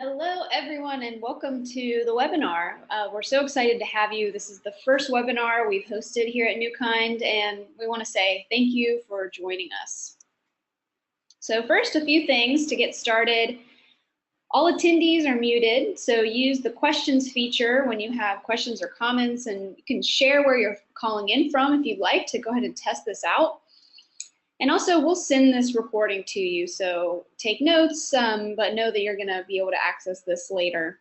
Hello, everyone, and welcome to the webinar. We're so excited to have you. This is the first webinar we've hosted here at NewKind, and we want to say thank you for joining us. So first, a few things to get started. All attendees are muted, so use the questions feature when you have questions or comments, and you can share where you're calling in from if you'd like to go ahead and test this out. And also, we'll send this recording to you, so take notes, but know that you're going to be able to access this later.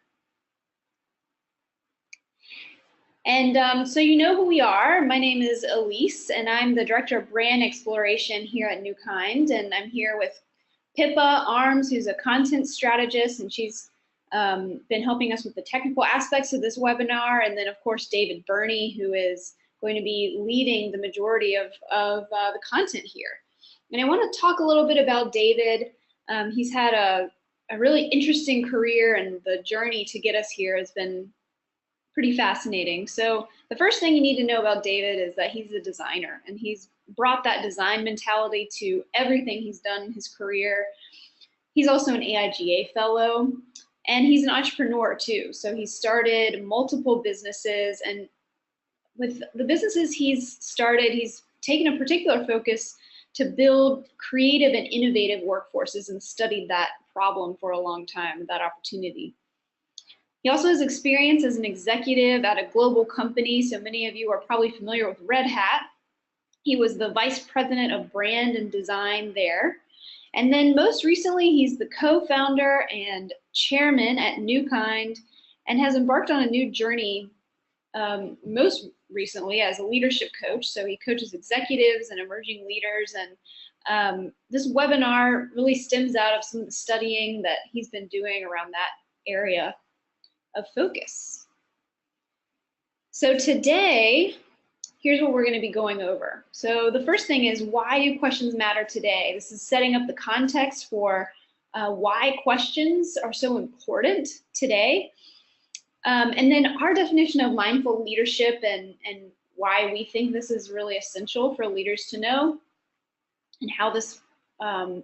And so you know who we are. My name is Elise, and I'm the Director of Brand Exploration here at NewKind, and I'm here with Pippa Arms, who's a content strategist, and she's been helping us with the technical aspects of this webinar, and then, of course, David Burney, who is going to be leading the majority of the content here. And I want to talk a little bit about David. He's had a really interesting career, and the journey to get us here has been pretty fascinating. So the first thing you need to know about David is that he's a designer, and he's brought that design mentality to everything he's done in his career. He's also an AIGA fellow, and he's an entrepreneur too. So he's started multiple businesses, and with the businesses he's started, he's taken a particular focus to build creative and innovative workforces and studied that problem for a long time, that opportunity. He also has experience as an executive at a global company, so many of you are probably familiar with Red Hat. He was the vice president of brand and design there. And then most recently, he's the co-founder and chairman at NewKind and has embarked on a new journey most recently as a leadership coach. So he coaches executives and emerging leaders, and this webinar really stems out of some of the studying that he's been doing around that area of focus. So today, here's what we're going to be going over. So the first thing is, why do questions matter today? This is setting up the context for why questions are so important today. And then our definition of mindful leadership and why we think this is really essential for leaders to know, and how this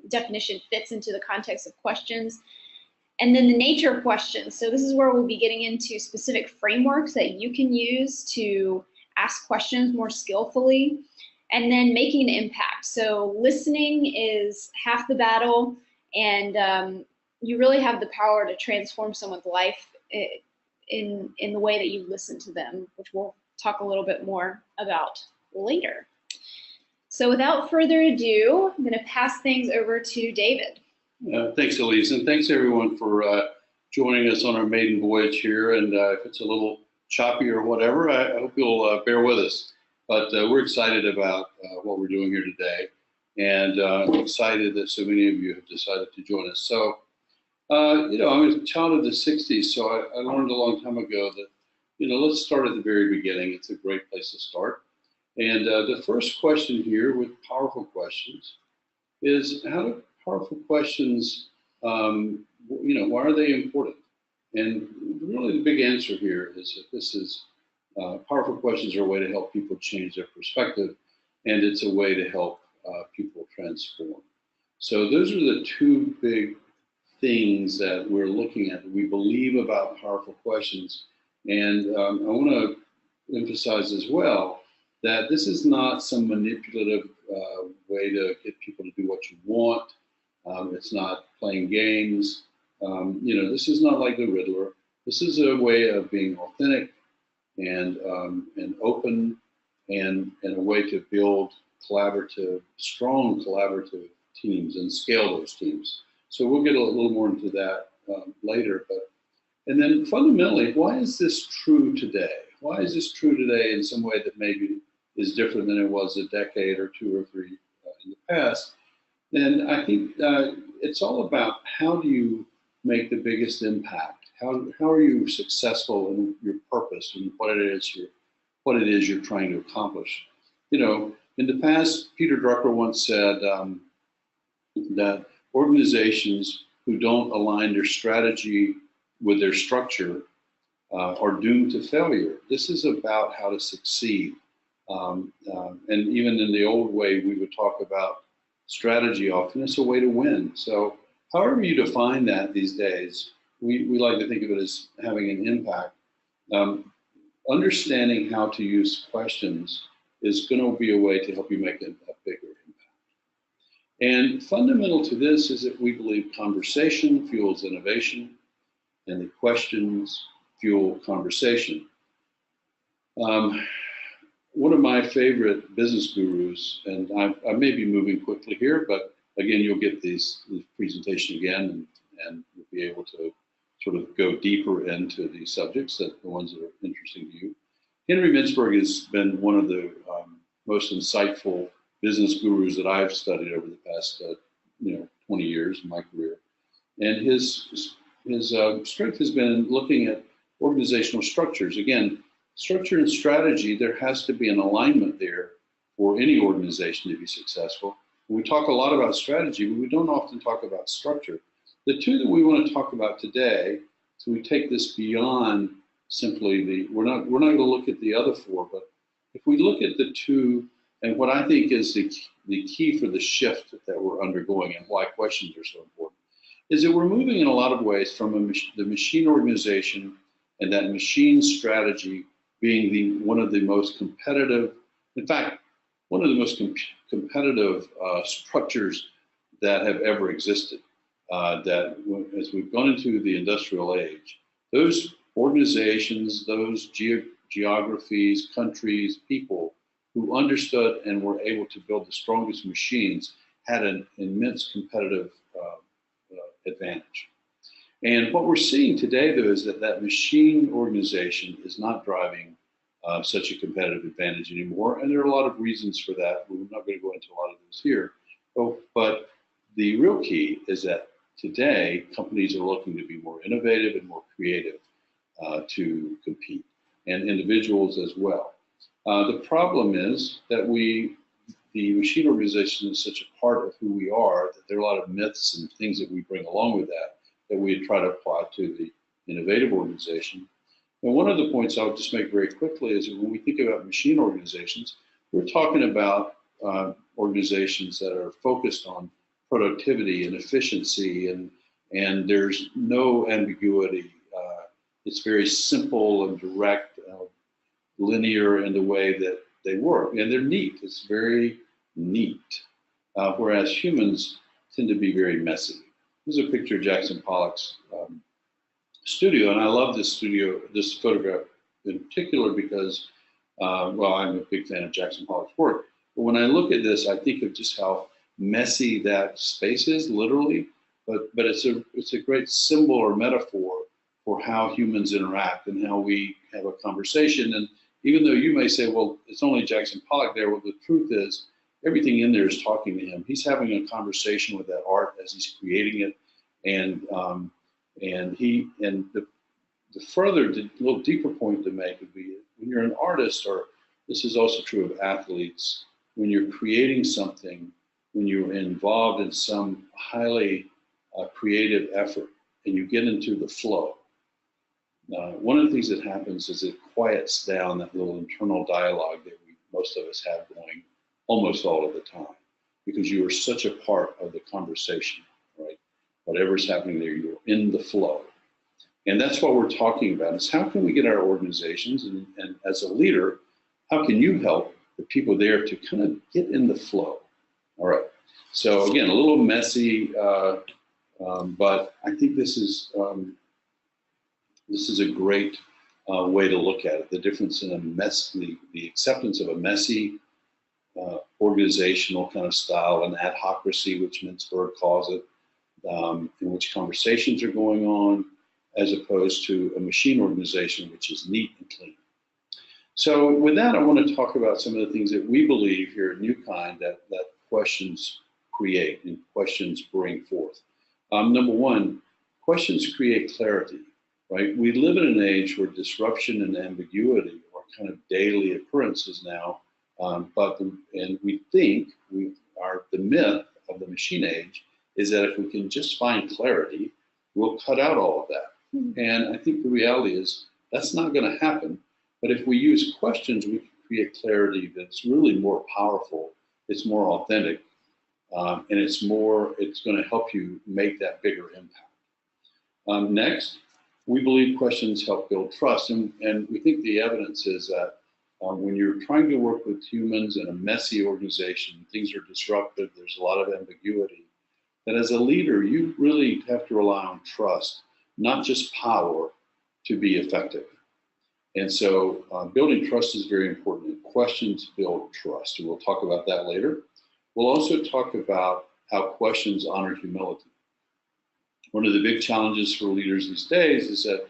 definition fits into the context of questions. And then the nature of questions. So this is where we'll be getting into specific frameworks that you can use to ask questions more skillfully, and then making an impact. So listening is half the battle, and you really have the power to transform someone's life in the way that you listen to them, which we'll talk a little bit more about later. So without further ado, I'm going to pass things over to David. Thanks, Elise, and thanks everyone for joining us on our maiden voyage here. And if it's a little choppy or whatever, I hope you'll bear with us. But we're excited about what we're doing here today, and excited that so many of you have decided to join us. So, you know, I'm a child of the 60s, so I learned a long time ago that, you know, let's start at the very beginning. It's a great place to start. And the first question here with powerful questions is, how do powerful questions, you know, why are they important? And really the big answer here is that this is, powerful questions are a way to help people change their perspective, and it's a way to help people transform. So those are the two big things that we're looking at, that we believe about powerful questions. And I want to emphasize as well that this is not some manipulative way to get people to do what you want. It's not playing games. You know, this is not like the Riddler. This is a way of being authentic and open, and a way to build collaborative, strong collaborative teams and scale those teams. So we'll get a little more into that later. And then fundamentally, why is this true today? Why is this true today in some way that maybe is different than it was a decade or two or three in the past? And I think it's all about, how do you make the biggest impact? How are you successful in your purpose and what it is you're trying to accomplish? You know, in the past, Peter Drucker once said that organizations who don't align their strategy with their structure are doomed to failure. This is about how to succeed. And even in the old way, we would talk about strategy often. It's a way to win. So however you define that these days, we like to think of it as having an impact. Understanding how to use questions is going to be a way to help you make a bigger impact. And fundamental to this is that we believe conversation fuels innovation, and the questions fuel conversation. One of my favorite business gurus, and I may be moving quickly here, but again, you'll get this presentation again, and you'll be able to sort of go deeper into these subjects, that the ones that are interesting to you. Henry Mintzberg has been one of the most insightful business gurus that I've studied over the past 20 years in my career. And his strength has been looking at organizational structures. Again, structure and strategy, there has to be an alignment there for any organization to be successful. We talk a lot about strategy, but we don't often talk about structure. The two that we want to talk about today, so we take this beyond simply we're not going to look at the other four, but if we look at the two, and what I think is the key for the shift that we're undergoing and why questions are so important, is that we're moving in a lot of ways from the machine organization and that machine strategy being one of the most competitive, in fact, one of the most competitive structures that have ever existed. That as we've gone into the industrial age, those organizations, those geographies, countries, people who understood and were able to build the strongest machines had an immense competitive advantage. And what we're seeing today, though, is that machine organization is not driving such a competitive advantage anymore. And there are a lot of reasons for that. We're not going to go into a lot of those here. But the real key is that today, companies are looking to be more innovative and more creative to compete, and individuals as well. The problem is that the machine organization is such a part of who we are that there are a lot of myths and things that we bring along with that we try to apply to the innovative organization. And one of the points I'll just make very quickly is that when we think about machine organizations, we're talking about organizations that are focused on productivity and efficiency, and there's no ambiguity. It's very simple and direct, linear in the way that they work, and they're neat. It's very neat, whereas humans tend to be very messy. This is a picture of Jackson Pollock's studio, and I love this photograph in particular because, well, I'm a big fan of Jackson Pollock's work. But when I look at this, I think of just how messy that space is, literally. But it's a great symbol or metaphor for how humans interact and how we have a conversation. And even though you may say, well, it's only Jackson Pollock there, well, the truth is everything in there is talking to him. He's having a conversation with that art as he's creating it, and the little deeper point to make would be when you're an artist, or this is also true of athletes, when you're creating something, when you're involved in some highly creative effort, and you get into the flow. One of the things that happens is it quiets down that little internal dialogue that most of us have going almost all of the time, because you are such a part of the conversation, right? Whatever's happening there, you're in the flow. And that's what we're talking about, is how can we get our organizations, and as a leader, how can you help the people there to kind of get in the flow? All right, so again, a little messy, but I think this is a great way to look at it. The difference in the acceptance of a messy organizational kind of style, an adhocracy, which Mintzberg calls it, in which conversations are going on, as opposed to a machine organization, which is neat and clean. So with that, I want to talk about some of the things that we believe here at New Kind that questions create and questions bring forth. Number one, questions create clarity, right? We live in an age where disruption and ambiguity are kind of daily occurrences now, and we think the myth of the machine age is that if we can just find clarity, we'll cut out all of that. And I think the reality is that's not going to happen. But if we use questions, we can create clarity that's really more powerful. It's more authentic, and it's going to help you make that bigger impact. Next, we believe questions help build trust, and we think the evidence is that when you're trying to work with humans in a messy organization, things are disruptive, there's a lot of ambiguity, that as a leader, you really have to rely on trust, not just power, to be effective. And so building trust is very important. Questions build trust, and we'll talk about that later. We'll also talk about how questions honor humility. One of the big challenges for leaders these days is that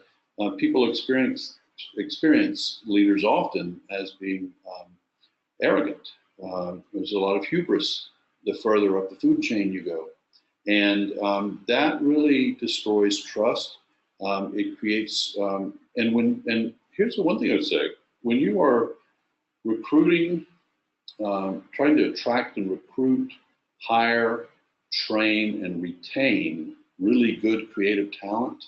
people experience leaders often as being arrogant. There's a lot of hubris the further up the food chain you go. And that really destroys trust. It creates, and here's the one thing I would say, when you are recruiting, trying to attract and recruit, hire, train, and retain really good creative talent,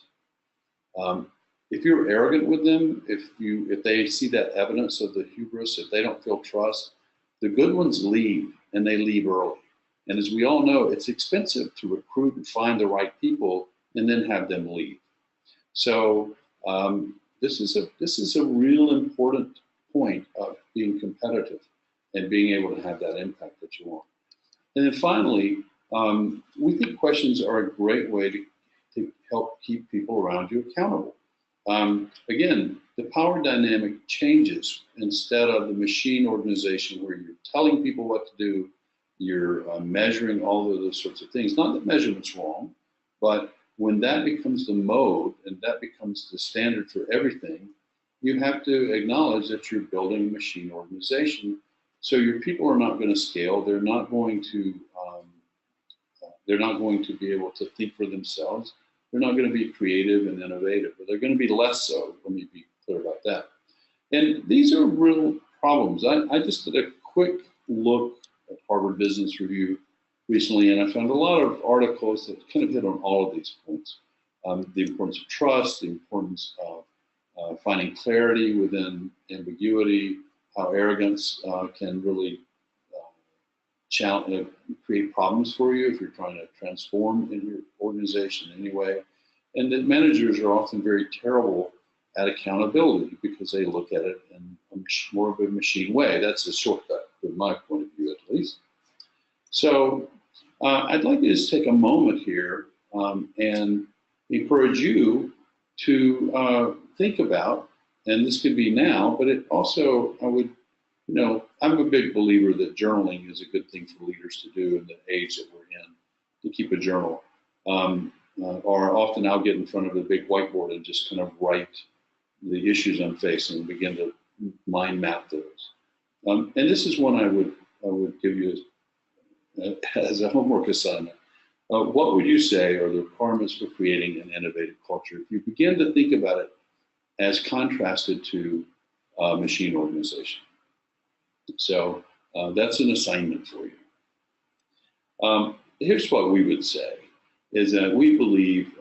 if you're arrogant with them, if they see that evidence of the hubris, if they don't feel trust, the good ones leave, and they leave early. And as we all know, it's expensive to recruit and find the right people and then have them leave. So this is a real important point of being competitive and being able to have that impact that you want. And then finally, we think questions are a great way to help keep people around you accountable. Again, the power dynamic changes instead of the machine organization where you're telling people what to do, you're measuring all of those sorts of things. Not that measurement's wrong, but when that becomes the mode and that becomes the standard for everything, you have to acknowledge that you're building a machine organization. So your people are not going to scale. They're not going to be able to think for themselves. They're not going to be creative and innovative, but they're going to be less so. Let me be clear about that. And these are real problems. I just did a quick look at Harvard Business Review recently, and I found a lot of articles that kind of hit on all of these points. The importance of trust, the importance of finding clarity within ambiguity, how arrogance can really create problems for you if you're trying to transform in your organization anyway. And that managers are often very terrible at accountability because they look at it in more of a machine way. That's a shortcut from my point of view, at least. So I'd like to just take a moment here and encourage you to think about, and this could be now, but it also, I'm a big believer that journaling is a good thing for leaders to do in the age that we're in, to keep a journal. Or often I'll get in front of a big whiteboard and just kind of write the issues I'm facing and begin to mind map those. And this is one I would give you as a homework assignment. What would you say are the requirements for creating an innovative culture? If you begin to think about it as contrasted to machine organization. So that's an assignment for you. Here's what we would say, is that we believe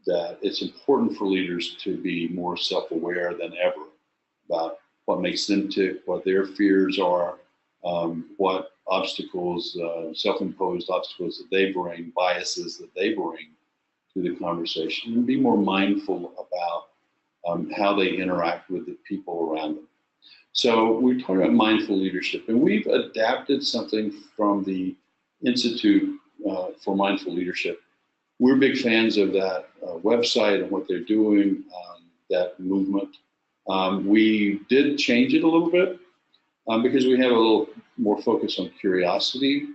that it's important for leaders to be more self-aware than ever about what makes them tick, what their fears are, what obstacles, self-imposed obstacles that they bring, biases that they bring to the conversation, and be more mindful about how they interact with the people around them. So we're talking about mindful leadership, and we've adapted something from the Institute for Mindful Leadership. We're big fans of that website and what they're doing, that movement. We did change it a little bit because we have a little more focus on curiosity.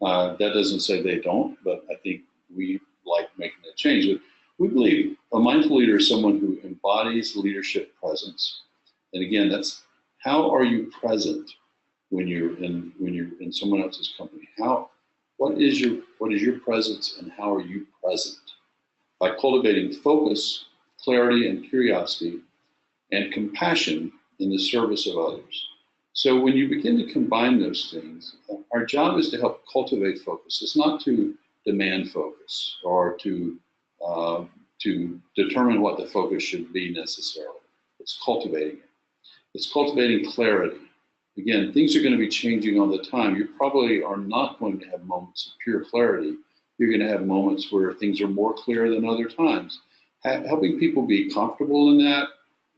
That doesn't say they don't, but I think we like making that change. But we believe a mindful leader is someone who embodies leadership presence. And again, that's how are you present when you're in someone else's company? What is your presence, and how are you present? By cultivating focus, clarity, and curiosity, and compassion in the service of others. So when you begin to combine those things, our job is to help cultivate focus. It's not to demand focus or to determine what the focus should be necessarily. It's cultivating it. It's cultivating clarity. Again, things are going to be changing all the time. You probably are not going to have moments of pure clarity. You're going to have moments where things are more clear than other times. helping people be comfortable in that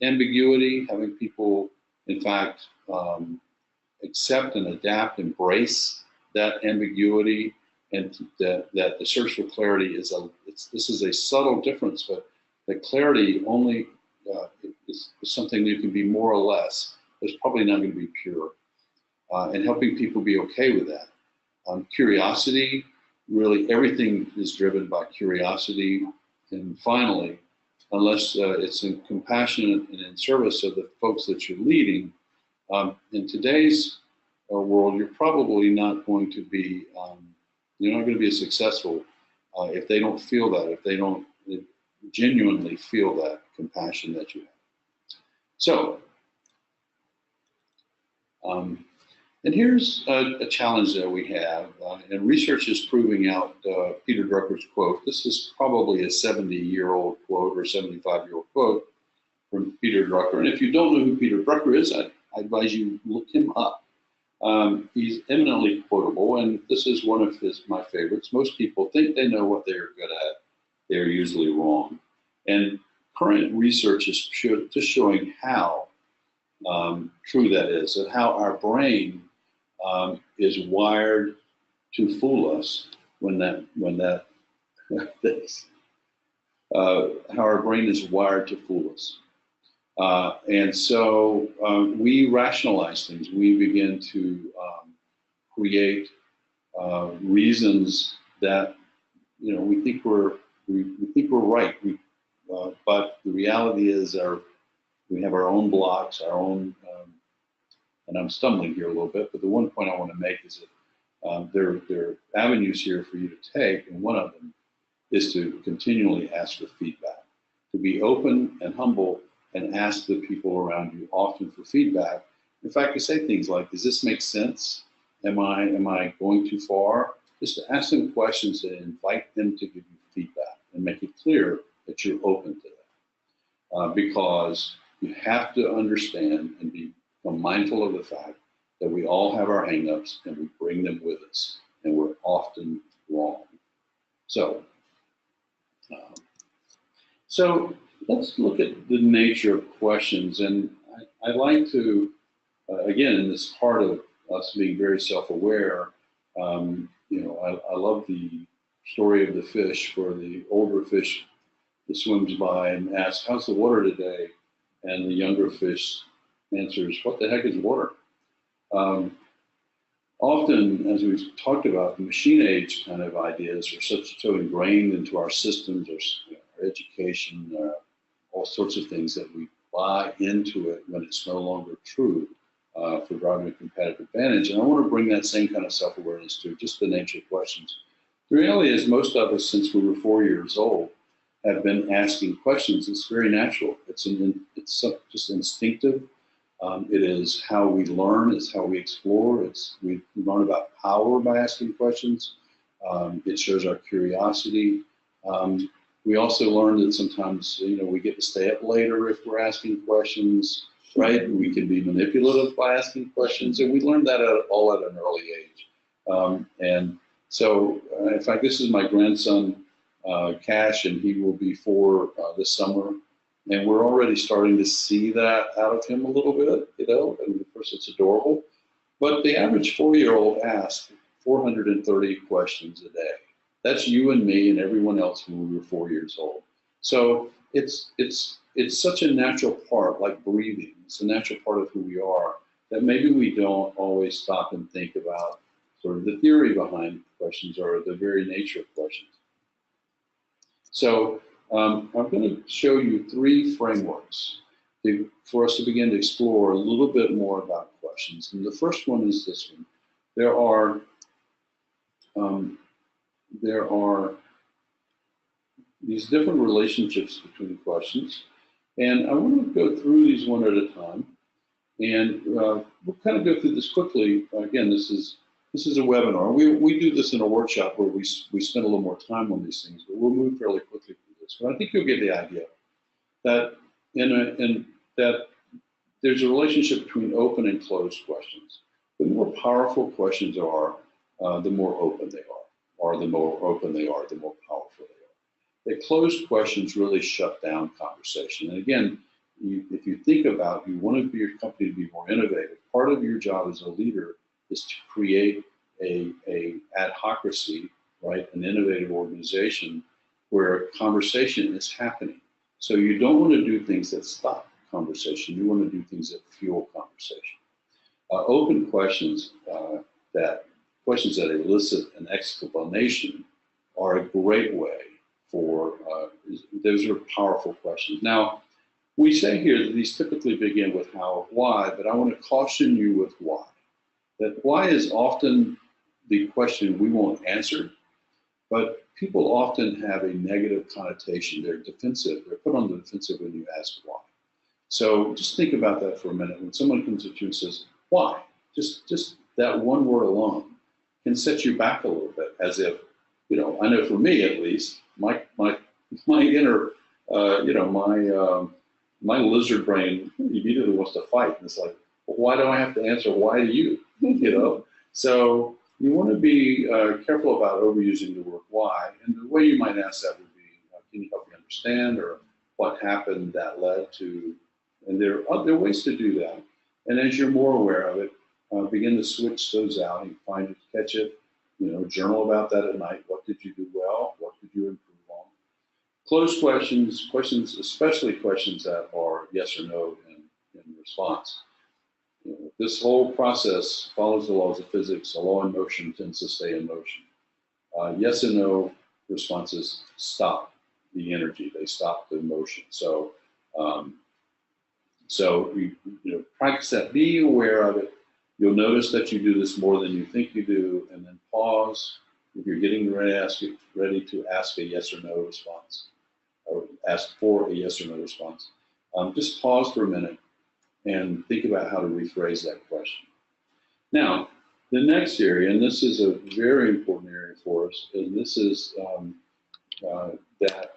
ambiguity, having people, in fact, accept and adapt, embrace that ambiguity, and that the search for clarity is this is a subtle difference, but the clarity only is something that can be more or less. It's probably not going to be pure, and helping people be okay with that. Curiosity, really everything is driven by curiosity, and finally, unless it's in compassion and in service of the folks that you're leading, in today's world, you're probably not going to be, you're not going to be as successful if they don't feel that, if they don't genuinely feel that compassion that you have. So, and here's a challenge that we have, and research is proving out Peter Drucker's quote. This is probably a 70-year-old quote or 75-year-old quote from Peter Drucker. And if you don't know who Peter Drucker is, I advise you look him up. He's eminently quotable, and this is one of my favorites. Most people think they know what they're good at. They're usually wrong. And current research is just showing how true that is, and how our brain is wired to fool us how our brain is wired to fool us. And so we rationalize things. We begin to create reasons that we think we're right. But the reality is we have our own blocks, our own. And I'm stumbling here a little bit, but the one point I want to make is that there are avenues here for you to take, and one of them is to continually ask for feedback, to be open and humble and ask the people around you often for feedback. In fact, you say things like, does this make sense? Am I going too far? Just to ask them questions and invite them to give you feedback and make it clear that you're open to that. Because you have to understand and become mindful of the fact that we all have our hangups and we bring them with us, and we're often wrong. So let's look at the nature of questions. And I'd like to, again, in this part of us being very self-aware, I love the story of the fish, where the older fish swims by and asks, how's the water today? And the younger fish answers, what the heck is water? Often, as we've talked about, the machine age kind of ideas are so ingrained into our systems, our education, all sorts of things that we buy into it when it's no longer true for driving a competitive advantage. And I want to bring that same kind of self-awareness to just the nature of questions. The reality is most of us, since we were 4 years old, have been asking questions. It's very natural. It's just instinctive. It is how we learn. It's how we explore. We learn about power by asking questions. It shows our curiosity. We also learn that sometimes, we get to stay up later if we're asking questions, right? We can be manipulative by asking questions, and we learn that all at an early age. And so, in fact, this is my grandson, Cash, and he will be 4 this summer. And we're already starting to see that out of him a little bit, and of course it's adorable. But the average 4-year-old asks 430 questions a day. That's you and me and everyone else when we were 4 years old. So it's such a natural part, like breathing. It's a natural part of who we are, that maybe we don't always stop and think about sort of the theory behind questions or the very nature of questions. So I'm going to show you 3 frameworks for us to begin to explore a little bit more about questions. And the first one is this one. There are these different relationships between questions, and I want to go through these one at a time. And we'll kind of go through this quickly. Again, this is a webinar. We do this in a workshop where we spend a little more time on these things, but we'll move fairly quickly through this. But I think you'll get the idea that that there's a relationship between open and closed questions. The more powerful questions are, the more open they are, or the more open they are, the more powerful they are. that closed questions really shut down conversation. And again, if you think about, you want your company to be more innovative, part of your job as a leader is to create a adhocracy, right, an innovative organization where conversation is happening. So you don't want to do things that stop conversation. You want to do things that fuel conversation. Open questions, questions that elicit an explanation, are a great way for, those are powerful questions. Now, we say here that these typically begin with how, why, but I want to caution you with why. That why is often the question we won't answer, but people often have a negative connotation. They're defensive. They're put on the defensive when you ask why. So just think about that for a minute. When someone comes at you and says, why? Just that one word alone can set you back a little bit, as if, you know, I know for me at least, my inner, my lizard brain immediately wants to fight. And it's like, well, why do I have to answer why to you? You know? So you want to be careful about overusing the word why. And the way you might ask that would be, can you help me understand, or what happened that led to, and there are ways to do that. And as you're more aware of it, begin to switch those out and find it, catch it, you know, journal about that at night. What did you do well? What did you improve on? Closed questions, especially questions that are yes or no in response. You know, this whole process follows the laws of physics. A law in motion tends to stay in motion. Yes and no responses stop the energy. They stop the motion. So, practice that. Be aware of it. You'll notice that you do this more than you think you do, and then pause if you're getting ready to ask a yes or no response, or ask for a yes or no response. Just pause for a minute and think about how to rephrase that question. Now, the next area, and this is a very important area for us, and this is that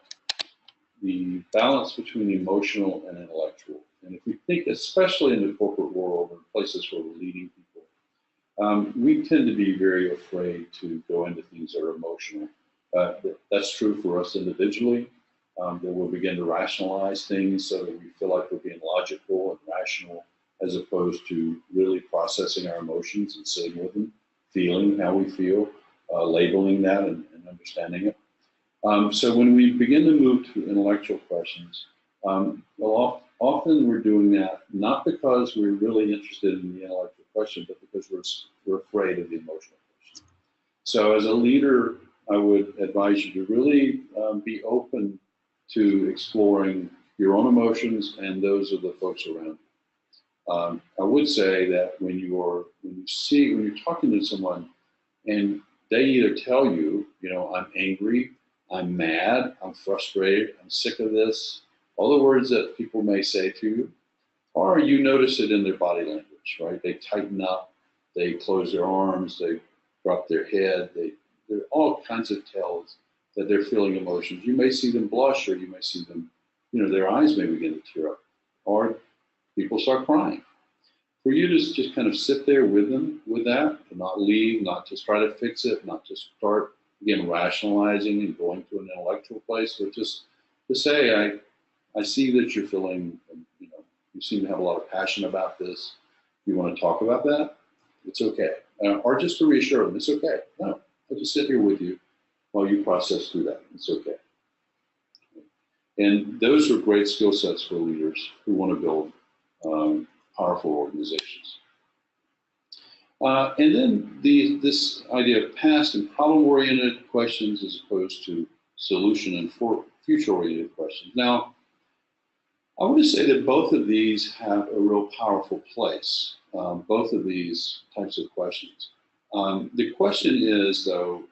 the balance between emotional and intellectual. And if we think, especially in the corporate world or places where we're leading people, we tend to be very afraid to go into things that are emotional. That's true for us individually, that we'll begin to rationalize things so that we feel like we're being logical and rational, as opposed to really processing our emotions and sitting with them, feeling how we feel, labeling that and understanding it. So when we begin to move to intellectual questions, often we're doing that not because we're really interested in the intellectual question, but because we're afraid of the emotional question. So as a leader, I would advise you to really be open to exploring your own emotions and those of the folks around you. I would say that when you're talking to someone and they either tell you, I'm angry, I'm mad, I'm frustrated, I'm sick of this, all the words that people may say to you, or you notice it in their body language, right? They tighten up, they close their arms, they drop their head, there are all kinds of tells that they're feeling emotions. You may see them blush, or you may see them, their eyes may begin to tear up, or people start crying. For you to just kind of sit there with them, with that, and not leave, not just try to fix it, not just start, again, rationalizing and going to an intellectual place, but just to say, I see that you're feeling, you seem to have a lot of passion about this. You want to talk about that? It's okay. Or just to reassure them, it's okay. No, I'll just sit here with you while you process through that. It's okay. And those are great skill sets for leaders who want to build powerful organizations. And then this idea of past and problem-oriented questions as opposed to solution and future-oriented questions. Now, I want to say that both of these have a real powerful place, both of these types of questions. The question is, though,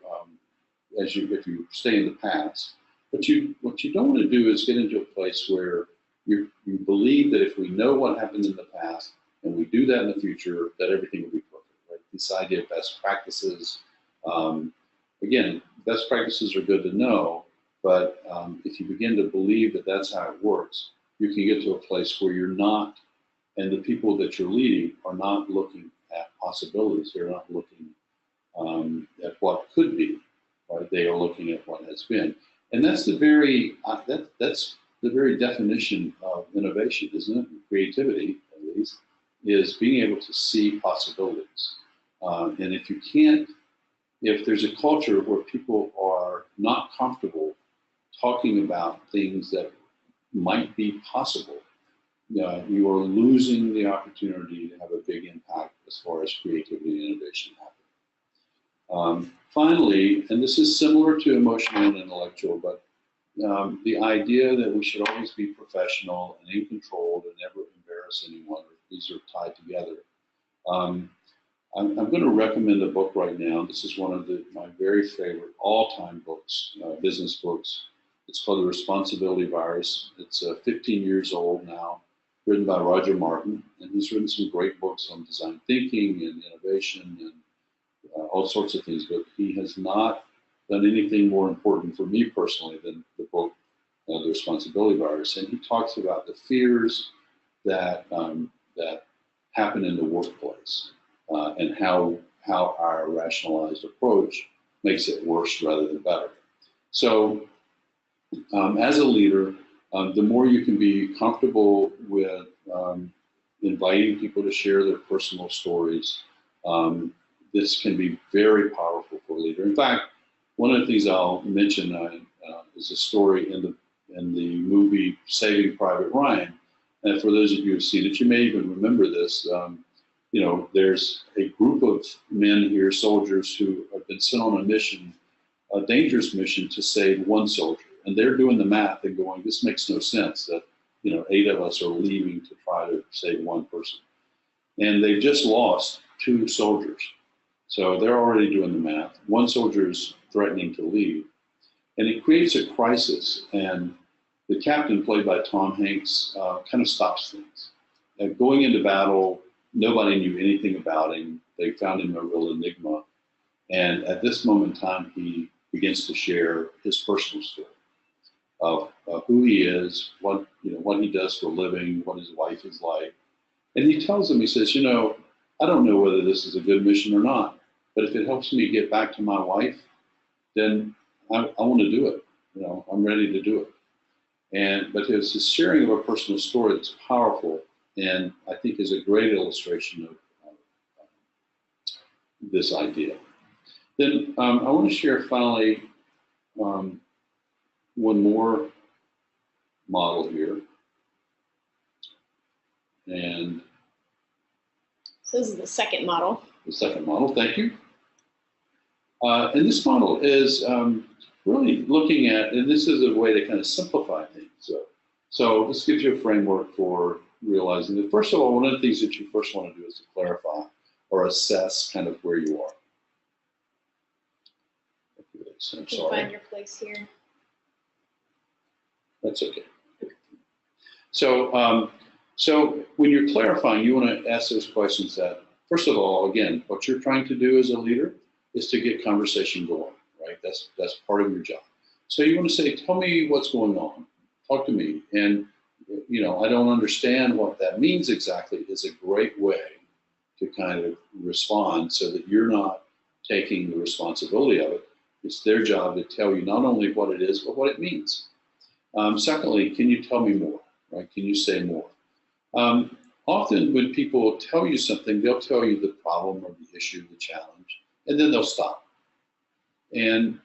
if you stay in the past, what you don't want to do is get into a place where you believe that if we know what happened in the past and we do that in the future, that everything will be perfect, right? This idea of best practices. Again, best practices are good to know, but if you begin to believe that that's how it works, you can get to a place where you're not, and the people that you're leading are not looking at possibilities. They're not looking at what could be, right? They are looking at what has been. And that's the very that's the very definition of innovation, isn't it? Creativity, at least, is being able to see possibilities. And if there's a culture where people are not comfortable talking about things that might be possible, you are losing the opportunity to have a big impact as far as creativity and innovation happen. Finally, and this is similar to emotional and intellectual, but the idea that we should always be professional and in control and never embarrass anyone, these are tied together. I'm going to recommend a book right now. This is one of my very favorite all-time books, business books. It's called The Responsibility Virus. It's 15 years old now, written by Roger Martin, and he's written some great books on design thinking and innovation and all sorts of things, but he has not done anything more important for me personally than the book, The Responsibility Virus. And he talks about the fears that happen in the workplace and how our rationalized approach makes it worse rather than better. So as a leader, the more you can be comfortable with inviting people to share their personal stories, this can be very powerful for a leader. In fact, one of the things I'll mention is a story in the movie Saving Private Ryan. And for those of you who've seen it, you may even remember this. There's a group of men here, soldiers, who have been sent on a mission, a dangerous mission, to save one soldier. And they're doing the math and going, this makes no sense that 8 of us are leaving to try to save one person. And they've just lost 2 soldiers. So they're already doing the math. One soldier is threatening to leave. And it creates a crisis. And the captain, played by Tom Hanks, kind of stops things. Going into battle, nobody knew anything about him. They found him a real enigma. And at this moment in time, he begins to share his personal story of who he is, what he does for a living, what his life is like. And he tells them, he says, I don't know whether this is a good mission or not, but if it helps me get back to my wife, then I want to do it. I'm ready to do it. But it's a sharing of a personal story that's powerful, and I think is a great illustration of this idea. Then I want to share finally one more model here. And so this is the second model. The second model, thank you. And this model is really looking at, and this is a way to kind of simplify things. So this gives you a framework for realizing that, first of all, one of the things that you first want to do is to clarify or assess kind of where you are. I'm you sorry. Find your place here. That's okay. So, so when you're clarifying, you want to ask those questions that, first of all, again, what you're trying to do as a leader is to get conversation going, right? That's part of your job. So you want to say, tell me what's going on. Talk to me. And, I don't understand what that means exactly is a great way to kind of respond so that you're not taking the responsibility of it. It's their job to tell you not only what it is, but what it means. Secondly, can you tell me more, right? Can you say more? Often when people tell you something, they'll tell you the problem or the issue, the challenge, and then they'll stop. And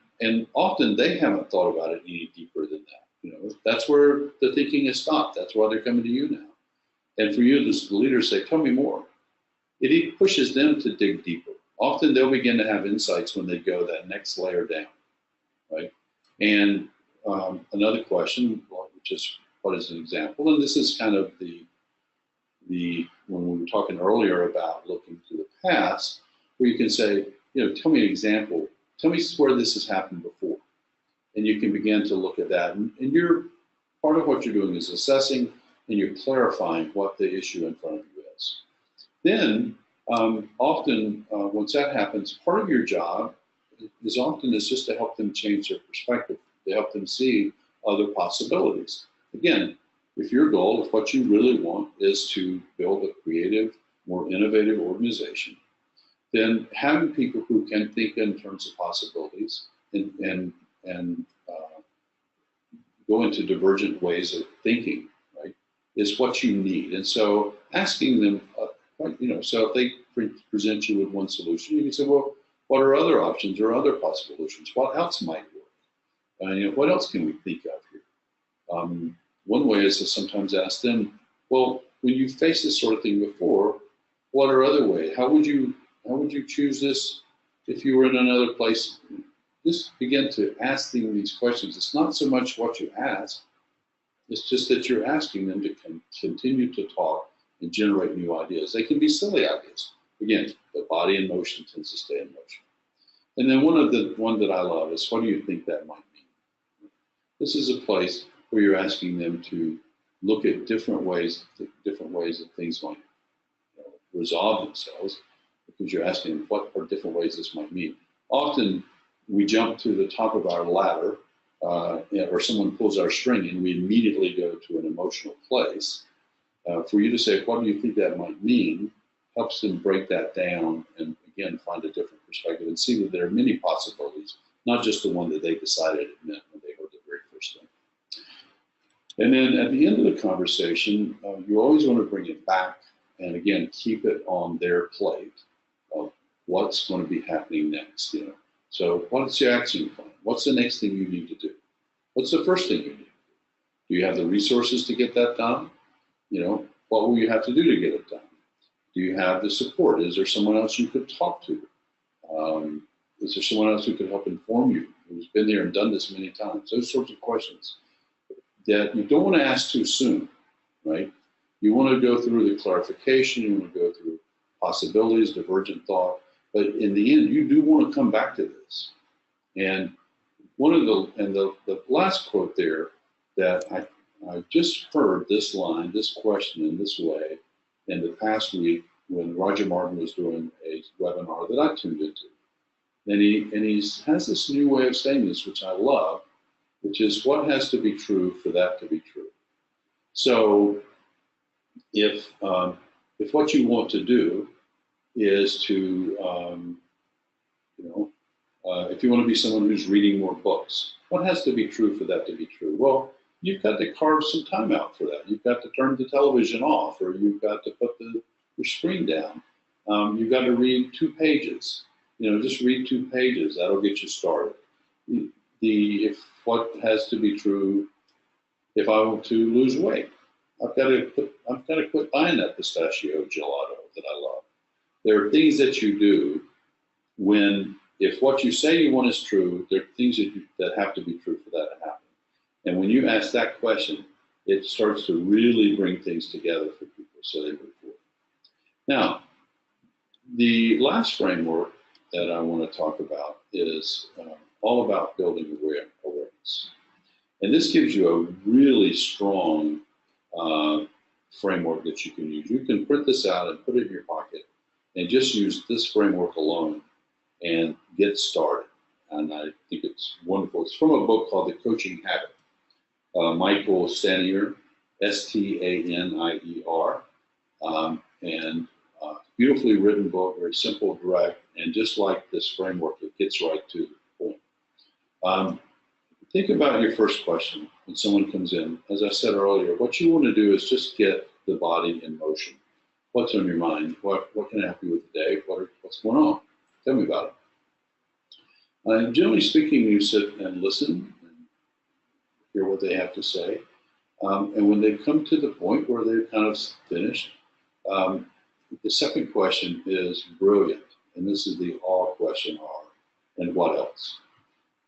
often they haven't thought about it any deeper than that. That's where the thinking has stopped. That's why they're coming to you now. And for you, as the leader, say, tell me more. It pushes them to dig deeper. Often they'll begin to have insights when they go that next layer down, right? And another question, which is, what is an example? And this is kind of the when we were talking earlier about looking to the past, where you can say, tell me an example. Tell me where this has happened before. And you can begin to look at that. And part of what you're doing is assessing, and you're clarifying what the issue in front of you is. Then, often, once that happens, part of your job is just to help them change their perspective, to help them see other possibilities. Again, if your goal, if what you really want is to build a creative, more innovative organization, then having people who can think in terms of possibilities and go into divergent ways of thinking, right, is what you need. And so asking them, so if they present you with one solution, you can say, well, what are other options or other possible solutions? What else might work? What else can we think of here? One way is to sometimes ask them, well, when you faced this sort of thing before, what are other ways? How would you choose this if you were in another place? Just begin to ask them these questions. It's not so much what you ask, it's just that you're asking them to continue to talk and generate new ideas. They can be silly ideas. Again, the body in motion tends to stay in motion. And then one that I love is, what do you think that might mean? This is a place where you're asking them to look at different ways that things might resolve themselves, because you're asking them what are different ways this might mean. Often we jump to the top of our ladder, or someone pulls our string and we immediately go to an emotional place. For you to say, what do you think that might mean, helps them break that down and again find a different perspective and see that there are many possibilities, not just the one that they decided it meant when they heard the very first thing. And then at the end of the conversation, you always want to bring it back and again keep it on their plate of what's going to be happening next. So what's your action plan? What's the next thing you need to do? What's the first thing you need to do? Do you have the resources to get that done? What will you have to do to get it done? Do you have the support? Is there someone else you could talk to? Is there someone else who could help inform you, who's been there and done this many times? Those sorts of questions that you don't want to ask too soon, right? You want to go through the clarification, you want to go through possibilities, divergent thought, but in the end, you do want to come back to this. And the last quote there that I just heard this line, this question in this way in the past week when Roger Martin was doing a webinar that I tuned into. And he has this new way of saying this, which I love, which is what has to be true for that to be true. So if what you want to do is to, if you want to be someone who's reading more books, what has to be true for that to be true? Well, you've got to carve some time out for that. You've got to turn the television off, or you've got to put your screen down. You've got to read 2 pages. Just read 2 pages. That'll get you started. If what has to be true, if I want to lose weight, I've got to quit buying that pistachio gelato that I love. There are things that you do if what you say you want is true, there are things that have to be true for that to happen. And when you ask that question, it starts to really bring things together for people so they move forward. Now, the last framework that I want to talk about is all about building awareness. And this gives you a really strong framework that you can use. You can print this out and put it in your pocket and just use this framework alone and get started. And I think it's wonderful. It's from a book called The Coaching Habit. Michael Stanier, Stanier, and beautifully written book, very simple, direct, and just like this framework, it gets right to the point. Think about your first question when someone comes in. As I said earlier, what you want to do is just get the body in motion. What's on your mind? What can I help you with today? What's going on? Tell me about it. Generally speaking, you sit and listen and hear what they have to say. And when they come to the point where they're kind of finished, the second question is brilliant. And this is the R question, R. And what else?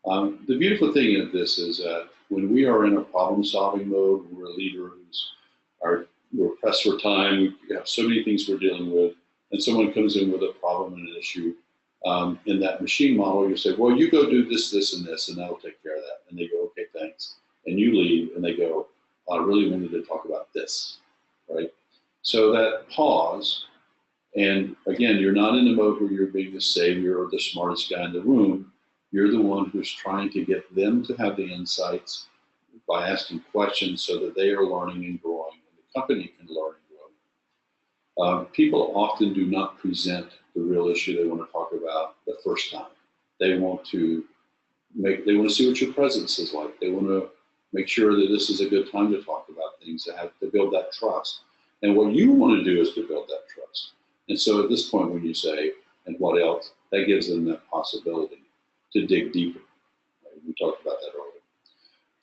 The beautiful thing of this is that when we are in a problem-solving mode, we're a leader we're pressed for time, we have so many things we're dealing with, and someone comes in with a problem and an issue, in that machine model, you say, well, you go do this, this, and this, and that'll take care of that. And they go, okay, thanks. And you leave, and they go, I really wanted to talk about this, right? So that pause, and again, you're not in the mode where you're being the savior or the smartest guy in the room. You're the one who's trying to get them to have the insights by asking questions so that they are learning and growing, and the company can learn and grow. People often do not present the real issue they want to talk about the first time. They want to see what your presence is like. They want to Make sure that this is a good time to talk about things, to build that trust. And what you want to do is to build that trust. And so at this point, when you say, and what else, that gives them that possibility to dig deeper. Right? We talked about that earlier.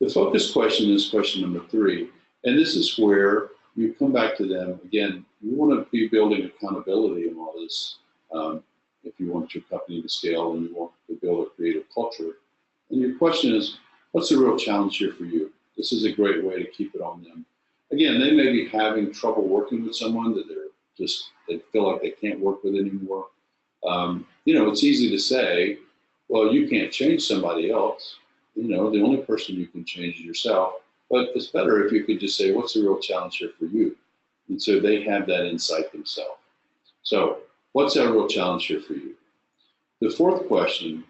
The focus question is question number 3. And this is where you come back to them. Again, you want to be building accountability in all this. If you want your company to scale and you want to build a creative culture. And your question is, what's the real challenge here for you? This is a great way to keep it on them. Again, they may be having trouble working with someone that they feel like they can't work with anymore. It's easy to say, well, you can't change somebody else. The only person you can change is yourself. But it's better if you could just say, what's the real challenge here for you? And so they have that insight themselves. So what's that real challenge here for you? The 4th question,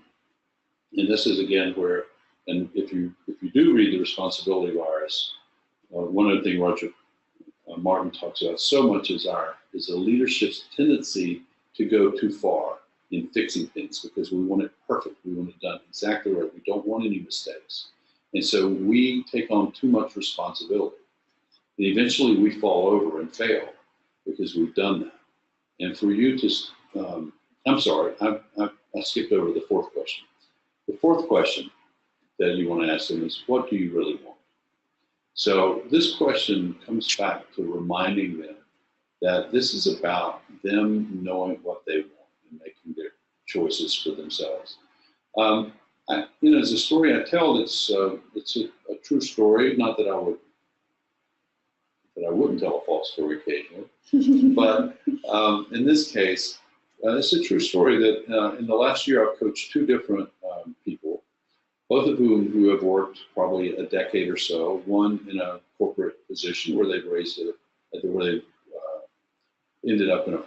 and this is again where, and if you do read the responsibility virus, one of the things Roger Martin talks about so much is a leadership's tendency to go too far in fixing things because we want it perfect. We want it done exactly right. We don't want any mistakes. And so we take on too much responsibility. And eventually we fall over and fail because we've done that. And for you to, I'm sorry, I skipped over the 4th question. The 4th question that you want to ask them is, what do you really want? So this question comes back to reminding them that this is about them knowing what they want and making their choices for themselves. As a story I tell, it's a true story. Not that I wouldn't tell a false story occasionally, but in this case, it's a true story that in the last year I've coached 2 different people, both of who have worked probably a decade or so. One in a corporate position where they've ended up in a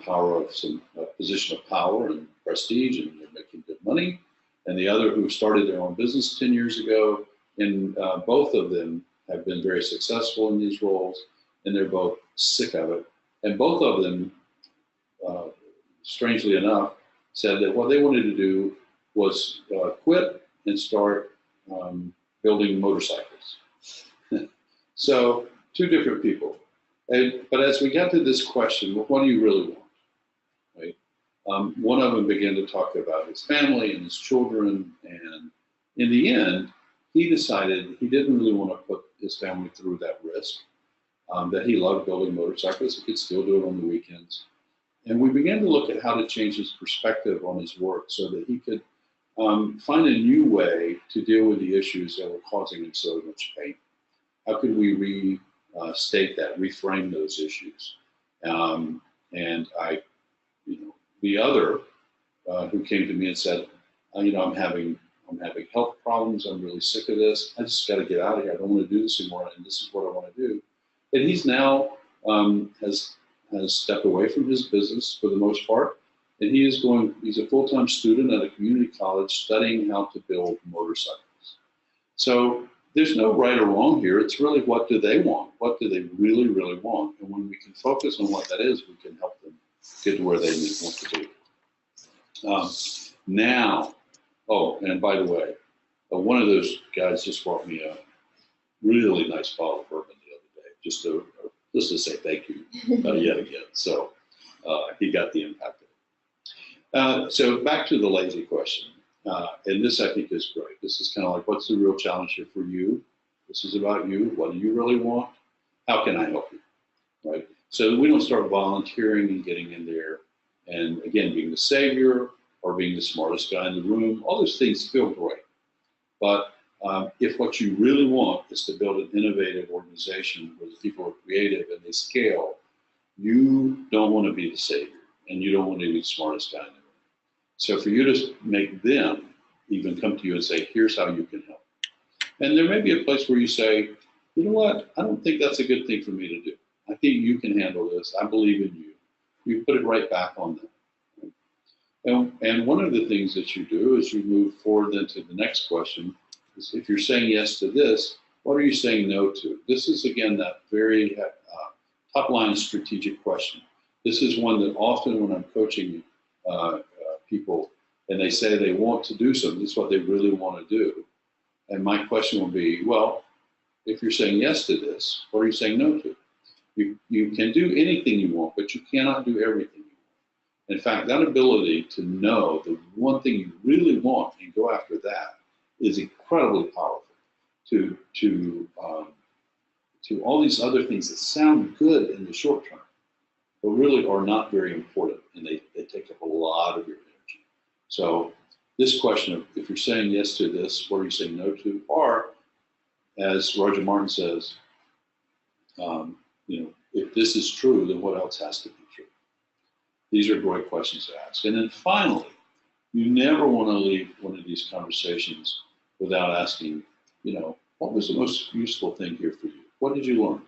position of power and prestige, and they're making good money. And the other who started their own business 10 years ago, and both of them have been very successful in these roles, and they're both sick of it. And both of them, strangely enough, said that what they wanted to do was quit and start building motorcycles. So 2 different people. But as we got to this question, what do you really want? Right? One of them began to talk about his family and his children, and in the end, he decided he didn't really want to put his family through that risk, that he loved building motorcycles, he could still do it on the weekends. And we began to look at how to change his perspective on his work so that he could find a new way to deal with the issues that were causing him so much pain. How could we restate that, reframe those issues? And the other who came to me and said, I'm having health problems. I'm really sick of this. I just got to get out of here. I don't want to do this anymore. And this is what I want to do. And he's now has stepped away from his business for the most part. And he's a full-time student at a community college studying how to build motorcycles. So there's no right or wrong here. It's really, what do they want? What do they really, really want? And when we can focus on what that is, we can help them get to where they want to be. And by the way, one of those guys just brought me a really nice bottle of bourbon the other day, just to say thank you yet again. So he got the impact of it. So back to the lazy question. And this, I think, is great. This is kind of like, what's the real challenge here for you? This is about you. What do you really want? How can I help you? Right? So we don't start volunteering and getting in there and, again, being the savior or being the smartest guy in the room. All those things feel great. But if what you really want is to build an innovative organization where the people are creative and they scale, you don't want to be the savior and you don't want to be the smartest guy in the room. So for you to make them even come to you and say, here's how you can help. And there may be a place where you say, you know what, I don't think that's a good thing for me to do. I think you can handle this. I believe in you. You put it right back on them. And one of the things that you do is you move forward then to the next question. Is if you're saying yes to this, what are you saying no to? This is, again, that very top-line strategic question. This is one that often when I'm coaching people and they say they want to do something, this is what they really want to do. And my question will be, well, if you're saying yes to this, what are you saying no to? You can do anything you want, but you cannot do everything you want. In fact, that ability to know the one thing you really want and go after that is incredibly powerful to all these other things that sound good in the short term, but really are not very important, and they take up a lot of your energy. So this question of if you're saying yes to this, what are you saying no to? Or, as Roger Martin says, if this is true, then what else has to be true? These are great questions to ask. And then finally, you never want to leave one of these conversations without asking, what was the most useful thing here for you? What did you learn?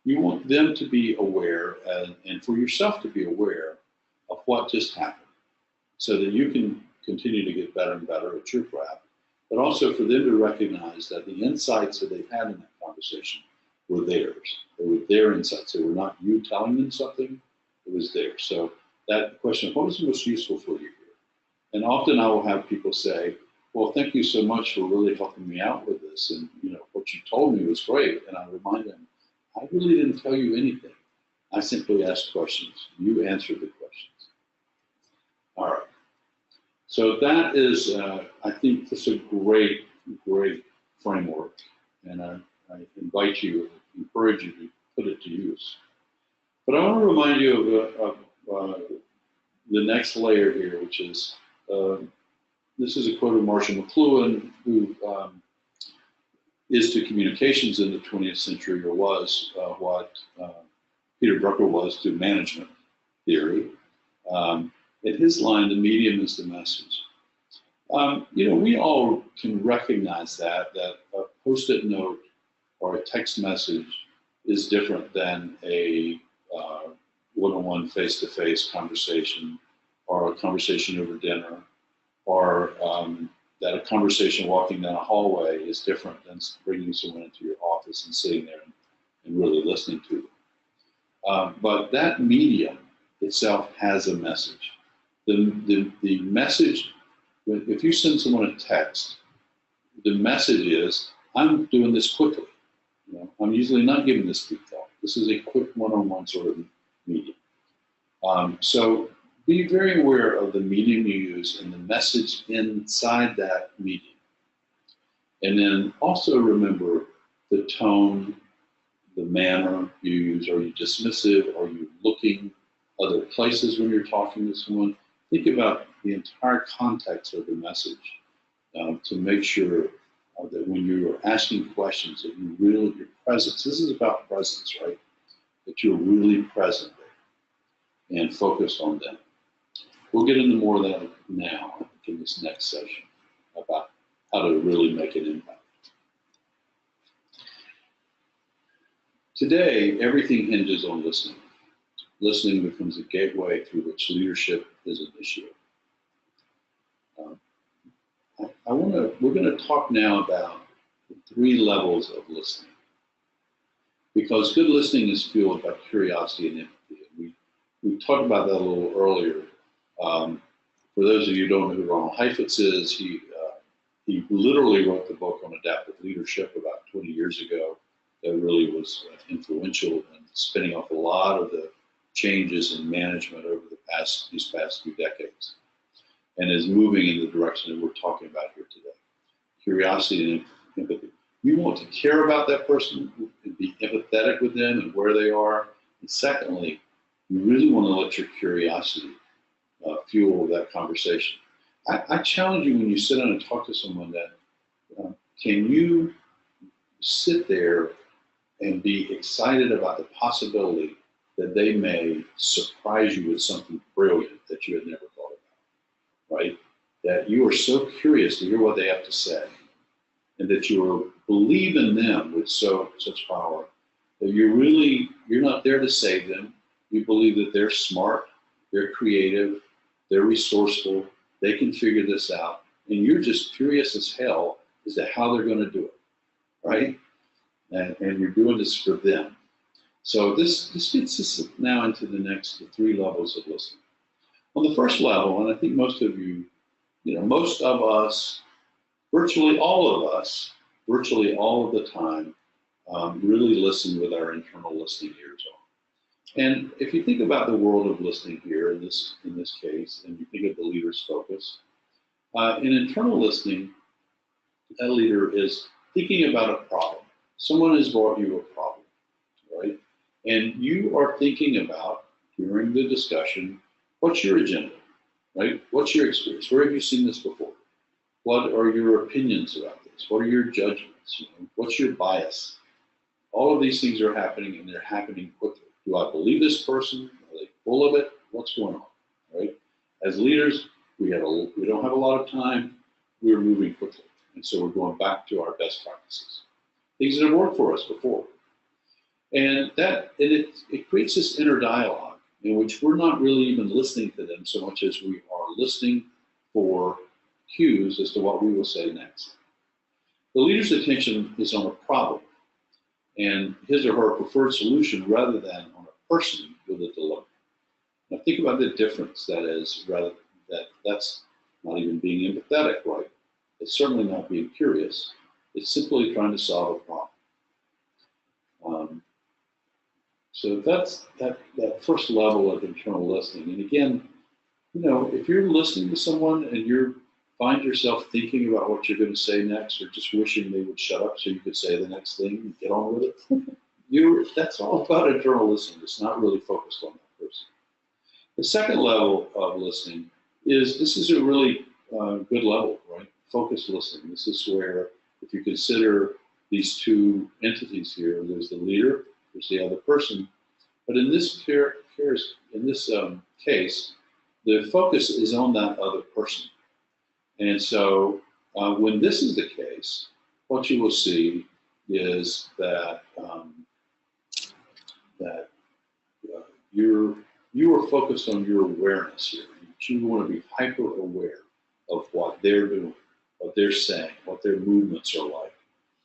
You want them to be aware and for yourself to be aware of what just happened so that you can continue to get better and better at your craft, but also for them to recognize that the insights that they've had in that conversation were theirs. They were their insights. They were not you telling them something. It was theirs. So that question of what was the most useful for you here? And often I will have people say, well, thank you so much for really helping me out with this. And, what you told me was great. And I remind them, I really didn't tell you anything. I simply asked questions. You answered the questions. All right. So that is, I think, that's a great, great framework. And I invite you, encourage you to put it to use. But I want to remind you of the next layer here, which is, this is a quote of Marshall McLuhan, who is to communications in the 20th century, or was what Peter Drucker was to management theory. At his line, the medium is the message. We all can recognize that a Post-it note or a text message is different than a one-on-one, face-to-face conversation, or a conversation over dinner, or that a conversation walking down a hallway is different than bringing someone into your office and sitting there and really listening to them. But that medium itself has a message. The message, if you send someone a text, the message is, I'm doing this quickly. I'm usually not giving this deep thought. This is a quick one-on-one sort of medium. So be very aware of the medium you use and the message inside that medium. And then also remember the tone, the manner you use. Are you dismissive? Are you looking other places when you're talking to someone? Think about the entire context of the message to make sure that when you are asking questions, that your presence, this is about presence, right? That you're really present there and focused on them. We'll get into more of that now in this next session about how to really make an impact. Today, everything hinges on listening. Listening becomes a gateway through which leadership is initiated. We're going to talk now about the 3 levels of listening, because good listening is fueled by curiosity and empathy. We talked about that a little earlier. For those of you who don't know who Ronald Heifetz is, he literally wrote the book on adaptive leadership about 20 years ago. That really was influential in spinning off a lot of the changes in management over these past few decades, and is moving in the direction that we're talking about here today. Curiosity and empathy. You want to care about that person and be empathetic with them and where they are. And secondly, you really want to let your curiosity fuel that conversation. I challenge you, when you sit down and talk to someone, that can you sit there and be excited about the possibility that they may surprise you with something brilliant that you had never thought about, right? That you are so curious to hear what they have to say, and that you believe in them with such power that you're not there to save them. You believe that they're smart, they're creative, they're resourceful, they can figure this out, and you're just curious as hell as to how they're going to do it, right? And you're doing this for them. So this gets us now into the 3 levels of listening. On the first level, and I think most of you, most of us, virtually all of us, virtually all of the time, really listen with our internal listening ears on. And if you think about the world of listening here in this case, and you think of the leader's focus, in internal listening, that leader is thinking about a problem. Someone has brought you a problem, right? And you are thinking about, during the discussion, what's your agenda, right? What's your experience? Where have you seen this before? What are your opinions about this? What are your judgments? What's your bias? All of these things are happening, and they're happening quickly. Do I believe this person? Are they full of it? What's going on, right? As leaders, we don't have a lot of time. We're moving quickly, and so we're going back to our best practices, things that have worked for us before. And it creates this inner dialogue in which we're not really even listening to them so much as we are listening for cues as to what we will say next. The leader's attention is on a problem and his or her preferred solution rather than on a person with a dilemma. Now think about the difference that is, that's not even being empathetic, right? It's certainly not being curious. It's simply trying to solve a problem. So that's that first level of internal listening. And again, if you're listening to someone and you find yourself thinking about what you're going to say next, or just wishing they would shut up so you could say the next thing and get on with it, that's all about internal listening. It's not really focused on that person. The second level of listening this is a really good level, right? Focused listening. This is where, if you consider these two entities here, there's the leader, there's the other person. But in this case, the focus is on that other person. And so when this is the case, what you will see is that you are focused on your awareness here. You want to be hyper aware of what they're doing, what they're saying, what their movements are like.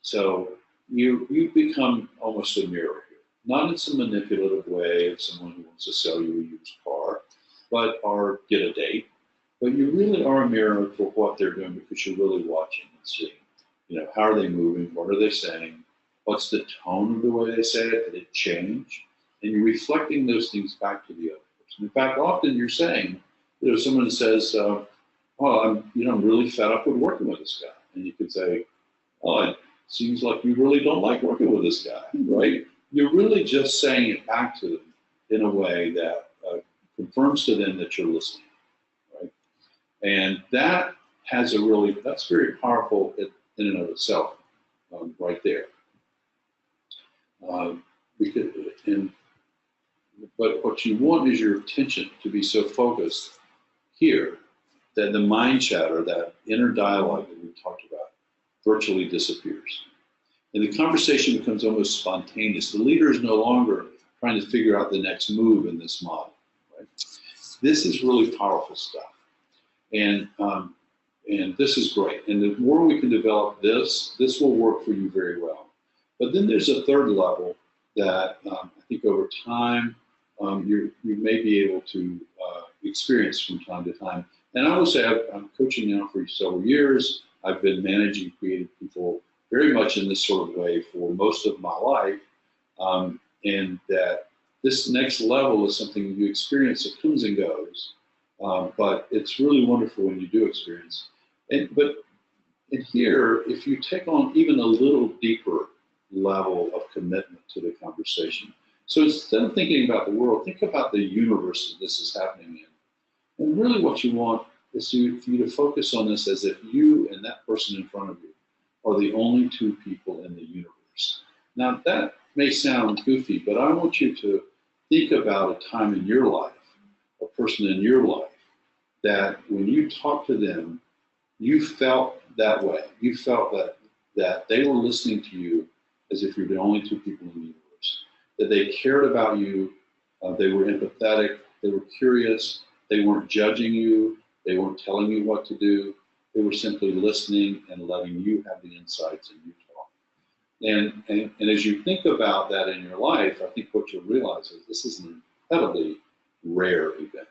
So you become almost a mirror here, not in some manipulative way of someone who wants to sell you a used car, or get a date. But you really are a mirror for what they're doing, because you're really watching and seeing, how are they moving? What are they saying? What's the tone of the way they say it? Did it change? And you're reflecting those things back to the other person. In fact, often you're saying, someone says, I'm really fed up with working with this guy. And you could say, it seems like you really don't like working with this guy, right? You're really just saying it back to them in a way that confirms to them that you're listening. And that's very powerful in and of itself, right there. But what you want is your attention to be so focused here that the mind chatter, that inner dialogue that we talked about, virtually disappears. And the conversation becomes almost spontaneous. The leader is no longer trying to figure out the next move in this model. Right? This is really powerful stuff. And this is great. And the more we can develop this will work for you very well. But then there's a third level that I think over time you may be able to experience from time to time. And I will say I'm coaching now for several years. I've been managing creative people very much in this sort of way for most of my life. And that this next level is something you experience that comes and goes. But it's really wonderful when you do experience. And here, if you take on even a little deeper level of commitment to the conversation. So instead of thinking about the world, think about the universe that this is happening in. And really what you want is for you to focus on this as if you and that person in front of you are the only two people in the universe. Now that may sound goofy, but I want you to think about a time in your life, a person in your life, that when you talk to them, you felt that way. You felt that they were listening to you as if you're the only two people in the universe, that they cared about you, they were empathetic, they were curious, they weren't judging you, they weren't telling you what to do, they were simply listening and letting you have the insights and you talk. And as you think about that in your life, I think what you'll realize is this is an incredibly rare event.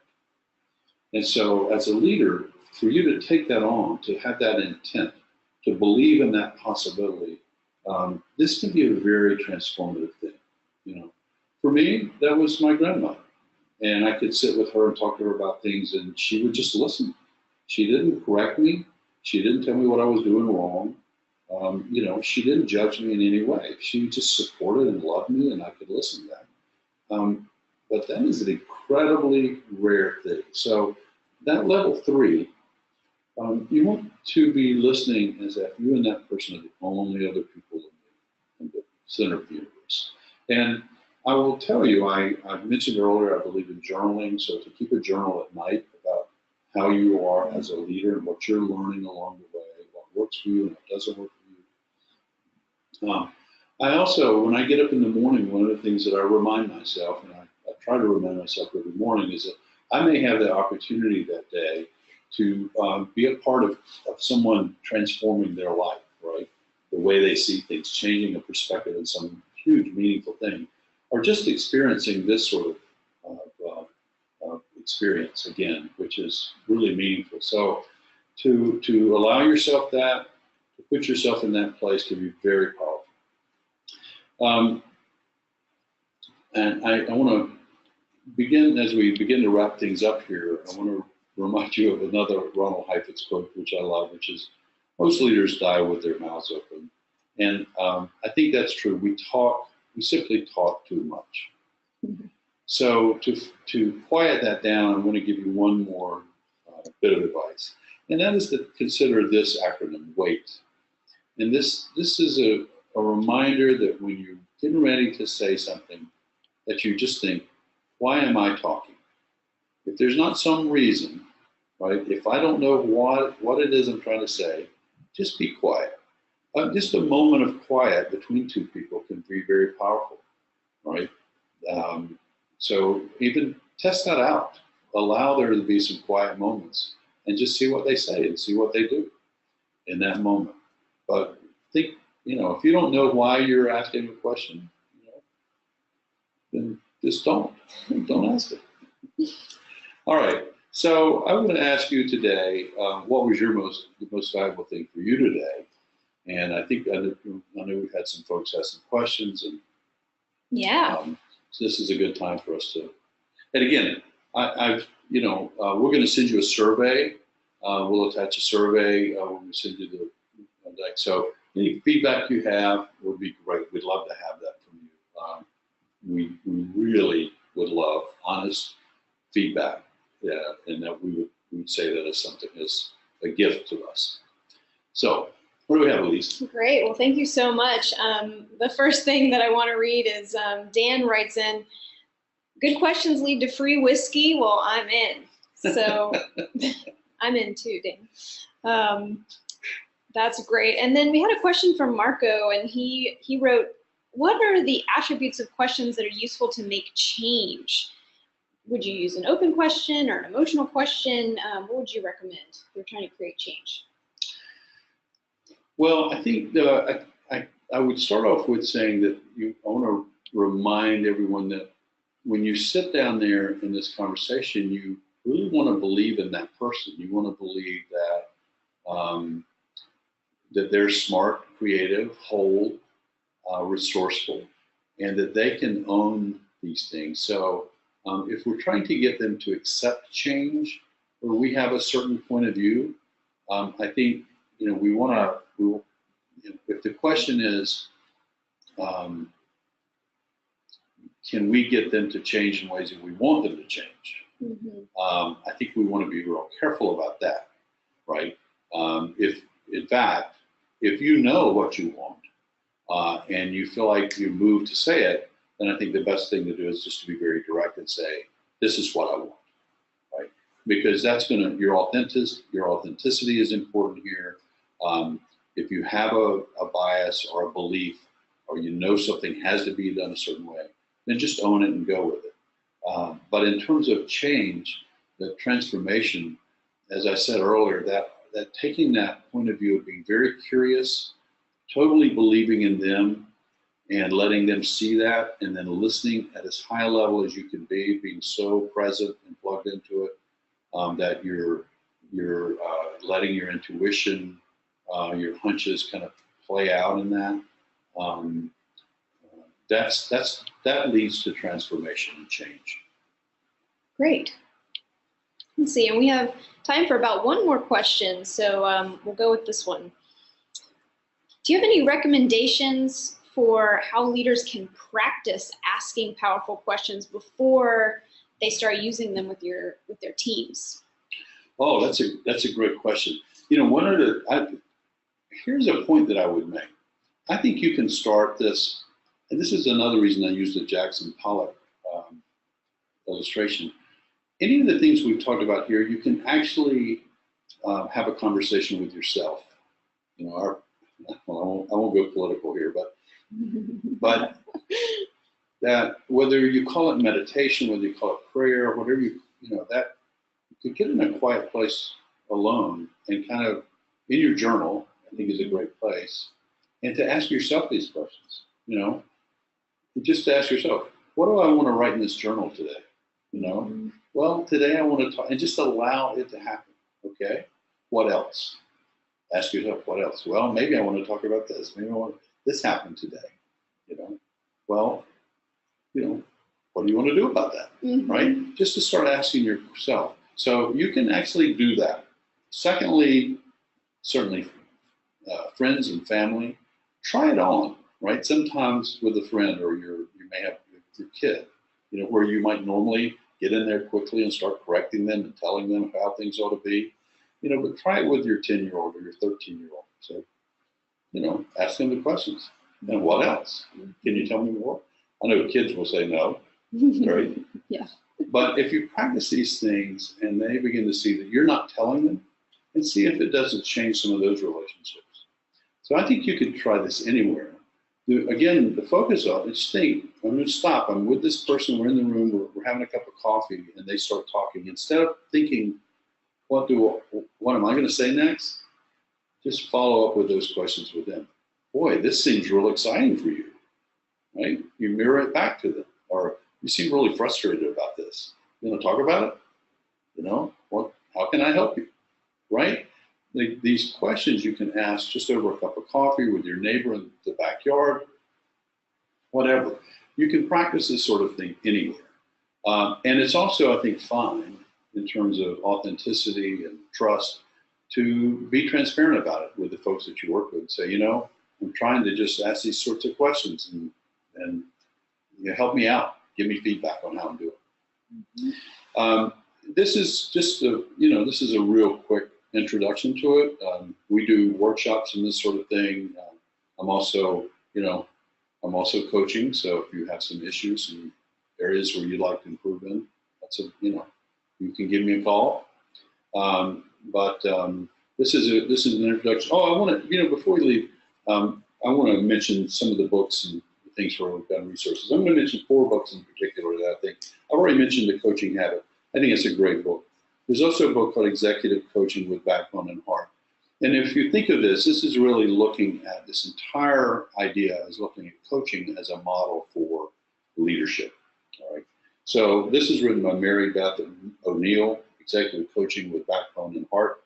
And so as a leader, for you to take that on, to have that intent, to believe in that possibility, this can be a very transformative thing. You know, for me, that was my grandmother, and I could sit with her and talk to her about things, and she would just listen. She didn't correct me. She didn't tell me what I was doing wrong. You know, she didn't judge me in any way. She just supported and loved me, and I could listen to that. But that is an incredibly rare thing. So that level 3, you want to be listening as if you and that person are the only other people in the center of the universe. And I will tell you, I mentioned earlier, I believe in journaling. So to keep a journal at night about how you are as a leader and what you're learning along the way, what works for you and what doesn't work for you. I also, when I get up in the morning, one of the things that I remind myself, and I try to remind myself every morning, is that I may have the opportunity that day to be a part of someone transforming their life, right? The way they see things, changing a perspective in some huge, meaningful thing, or just experiencing this sort of experience again, which is really meaningful. So to allow yourself that, to put yourself in that place can be very powerful. And I want to begin, as we begin to wrap things up here, I want to remind you of another Ronald Heifetz quote, which I love, which is, most leaders die with their mouths open. And I think that's true. We simply talk too much. Mm-hmm. So to quiet that down, I want to give you one more bit of advice. And that is to consider this acronym, WAIT. And this is a reminder that when you're getting ready to say something, that you just think, why am I talking? If there's not some reason, right? If I don't know what it is I'm trying to say, just be quiet. Just a moment of quiet between two people can be very powerful, right? So even test that out. Allow there to be some quiet moments and just see what they say and see what they do in that moment. But think, if you don't know why you're asking a question, then just don't ask it. All right. So I'm going to ask you today, what was the most valuable thing for you today? And I think I know we've had some folks ask some questions, and so this is a good time for us to. And again, we're going to send you a survey. We'll attach a survey when we send you the deck. So any feedback you have would be great. We'd love to have that from you. We really would love honest feedback, and that we would say that as something as a gift to us. So what do we have, Elise? Great. Well, thank you so much. The first thing that I want to read is Dan writes in, good questions lead to free whiskey. Well, I'm in. So I'm in too, Dan. That's great. And then we had a question from Marco, and he wrote, what are the attributes of questions that are useful to make change? Would you use an open question or an emotional question? What would you recommend if you're trying to create change? Well, I think I would start off with saying that I want to remind everyone that when you sit down there in this conversation, you really want to believe in that person. You want to believe that that they're smart, creative, whole, resourceful, and that they can own these things. So if we're trying to get them to accept change, or we have a certain point of view, I think we want to. If the question is, can we get them to change in ways that we want them to change? Mm-hmm. I think we want to be real careful about that, right? If in fact, if you know what you want and you feel like you moved to say it, then I think the best thing to do is just to be very direct and say, this is what I want, right? Because that's your authenticity is important here. If you have a bias or a belief, or something has to be done a certain way, then just own it and go with it. But in terms of change, the transformation, as I said earlier, that taking that point of view of being very curious, totally believing in them, and letting them see that, and then listening at as high a level as you can be, being so present and plugged into it that you're letting your intuition your hunches kind of play out in that. That leads to transformation and change. Great. Let's see, and we have time for about one more question, so we'll go with this one. Do you have any recommendations for how leaders can practice asking powerful questions before they start using them with their teams? Oh, that's a great question. Here's a point that I would make. I think you can start this, and this is another reason I use the Jackson Pollock illustration. Any of the things we've talked about here, you can actually have a conversation with yourself. I won't go political here, but that whether you call it meditation, whether you call it prayer, whatever that to get in a quiet place alone and kind of in your journal, I think is a great place, and to ask yourself these questions. Just to ask yourself, what do I want to write in this journal today? Well, today I want to talk, and just allow it to happen. Okay, what else? Ask yourself, what else? Well, maybe I want to talk about this. Maybe this happened today. Well, what do you want to do about that? Right? Just to start asking yourself. So you can actually do that. Secondly, certainly friends and family, try it on. Right? Sometimes with a friend, or you may have your kid, where you might normally get in there quickly and start correcting them and telling them how things ought to be. But try it with your 10-year-old or your 13-year-old. So, ask them the questions. And what else? Can you tell me more? I know kids will say no, right? Yeah. But if you practice these things and they begin to see that you're not telling them, and see if it doesn't change some of those relationships. So I think you could try this anywhere. Again, the focus of it, just think, I'm going to stop. I'm with this person. We're in the room. We're having a cup of coffee, and they start talking. Instead of thinking, what am I going to say next? Just follow up with those questions with them. Boy, this seems real exciting for you, right? You mirror it back to them. Or you seem really frustrated about this. You want to talk about it? How can I help you? Right? These questions you can ask just over a cup of coffee with your neighbor in the backyard, whatever. You can practice this sort of thing anywhere. And it's also, I think, fine in terms of authenticity and trust to be transparent about it with the folks that you work with. Say, I'm trying to just ask these sorts of questions and help me out. Give me feedback on how I'm doing. This is just this is a real quick introduction to it. We do workshops and this sort of thing. I'm also coaching. So if you have some issues and areas where you'd like to improve in, you can give me a call. But this is an introduction. Oh, I want to, before we leave, I want to mention some of the books and things where we've done resources. I'm going to mention 4 books in particular that I think, I've already mentioned The Coaching Habit. I think it's a great book. There's also a book called Executive Coaching with Backbone and Heart. And if you think of this is really looking at this entire idea is looking at coaching as a model for leadership. All right. So this is written by Mary Beth O'Neill, Executive Coaching with Backbone and Heart.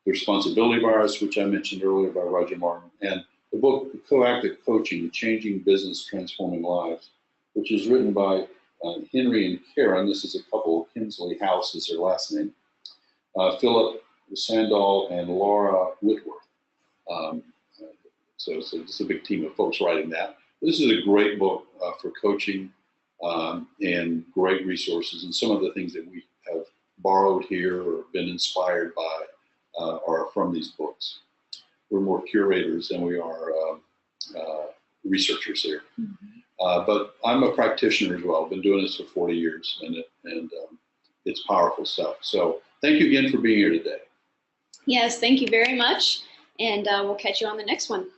The Responsibility Virus, which I mentioned earlier, by Roger Martin, and the book Proactive Coaching, Changing Business, Transforming Lives, which is written by Henry and Karen. This is a couple. Kinsley House is their last name. Philip Sandall and Laura Whitworth. So it's a big team of folks writing that. This is a great book for coaching and great resources. And some of the things that we have borrowed here or been inspired by are from these books. We're more curators than we are researchers here. But I'm a practitioner as well. I've been doing this for 40 years, and it's powerful stuff. So thank you again for being here today. Yes, thank you very much. And we'll catch you on the next one.